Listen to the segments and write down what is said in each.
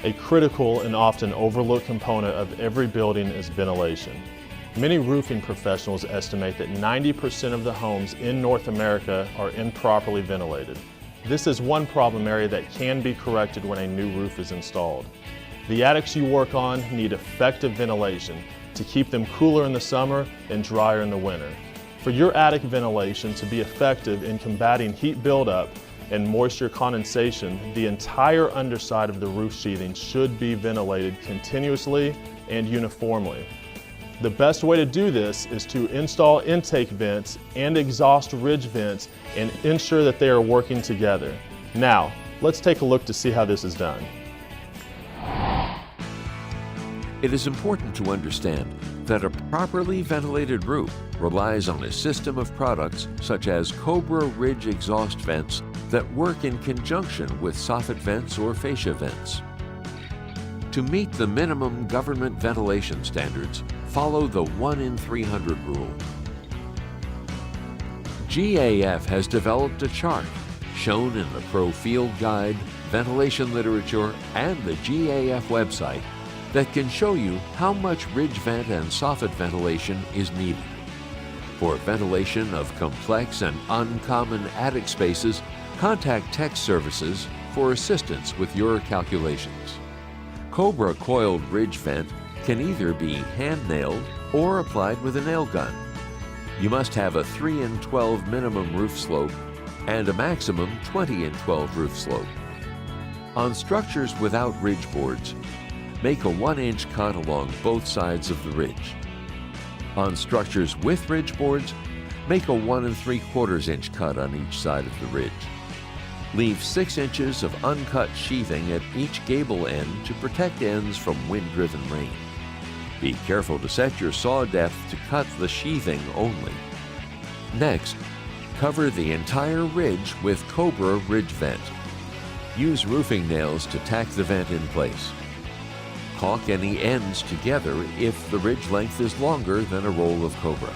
A critical and often overlooked component of every building is ventilation. Many roofing professionals estimate that 90% of the homes in North America are improperly ventilated. This is one problem area that can be corrected when a new roof is installed. The attics you work on need effective ventilation to keep them cooler in the summer and drier in the winter. For your attic ventilation to be effective in combating heat buildup and moisture condensation, the entire underside of the roof sheathing should be ventilated continuously and uniformly. The best way to do this is to install intake vents and exhaust ridge vents and ensure that they are working together. Now, let's take a look to see how this is done. It is important to understand that a properly ventilated roof relies on a system of products such as Cobra Ridge exhaust vents that work in conjunction with soffit vents or fascia vents. To meet the minimum government ventilation standards, follow the 1 in 300 rule. GAF has developed a chart shown in the Pro Field Guide, ventilation literature, and the GAF website that can show you how much ridge vent and soffit ventilation is needed. For ventilation of complex and uncommon attic spaces, contact Tech Services for assistance with your calculations. Cobra coiled ridge vent can either be hand-nailed or applied with a nail gun. You must have a 3 in 12 minimum roof slope and a maximum 20 in 12 roof slope. On structures without ridge boards, make a 1-inch cut along both sides of the ridge. On structures with ridge boards, make a 1 3/4 inch cut on each side of the ridge. Leave 6 inches of uncut sheathing at each gable end to protect ends from wind-driven rain. Be careful to set your saw depth to cut the sheathing only. Next, cover the entire ridge with Cobra Ridge Vent. Use roofing nails to tack the vent in place. Caulk any ends together if the ridge length is longer than a roll of Cobra.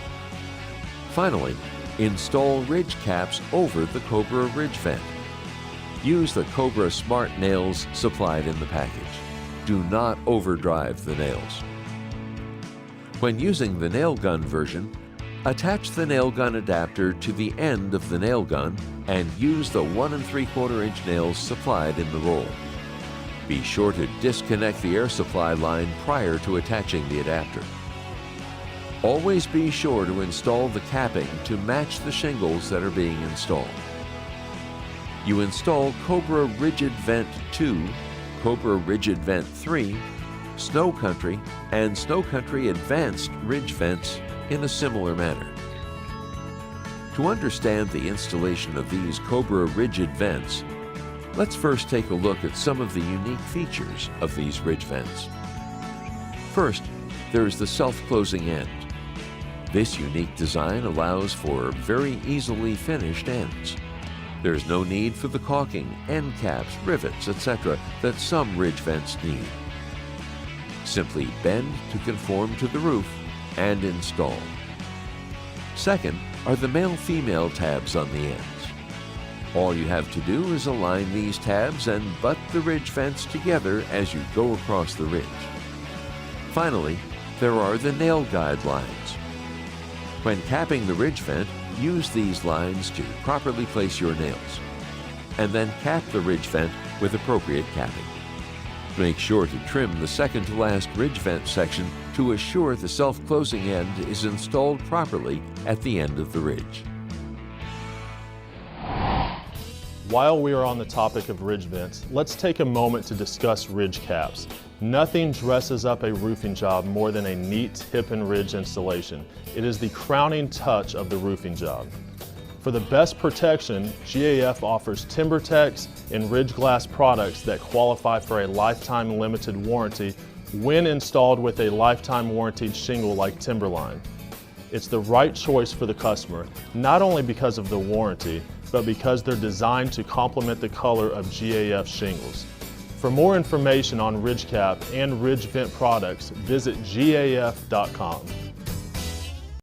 Finally, install ridge caps over the Cobra Ridge Vent. Use the Cobra Smart nails supplied in the package. Do not overdrive the nails. When using the nail gun version, attach the nail gun adapter to the end of the nail gun and use the 1 3/4 inch nails supplied in the roll. Be sure to disconnect the air supply line prior to attaching the adapter. Always be sure to install the capping to match the shingles that are being installed. You install Cobra Rigid Vent 2, Cobra Rigid Vent 3, Snow Country, and Snow Country Advanced Ridge Vents in a similar manner. To understand the installation of these Cobra Rigid Vents, let's first take a look at some of the unique features of these ridge vents. First, there is the self-closing end. This unique design allows for very easily finished ends. There is no need for the caulking, end caps, rivets, etc. that some ridge vents need. Simply bend to conform to the roof and install. Second are the male-female tabs on the ends. All you have to do is align these tabs and butt the ridge vents together as you go across the ridge. Finally, there are the nail guide lines. When capping the ridge vent, use these lines to properly place your nails, and then cap the ridge vent with appropriate capping. Make sure to trim the second to last ridge vent section to assure the self-closing end is installed properly at the end of the ridge. While we are on the topic of ridge vents, let's take a moment to discuss ridge caps. Nothing dresses up a roofing job more than a neat hip and ridge installation. It is the crowning touch of the roofing job. For the best protection, GAF offers TimberTex and Ridge Glass products that qualify for a lifetime limited warranty when installed with a lifetime warranted shingle like Timberline. It's the right choice for the customer, not only because of the warranty, but because they're designed to complement the color of GAF shingles. For more information on ridge cap and ridge vent products, visit gaf.com.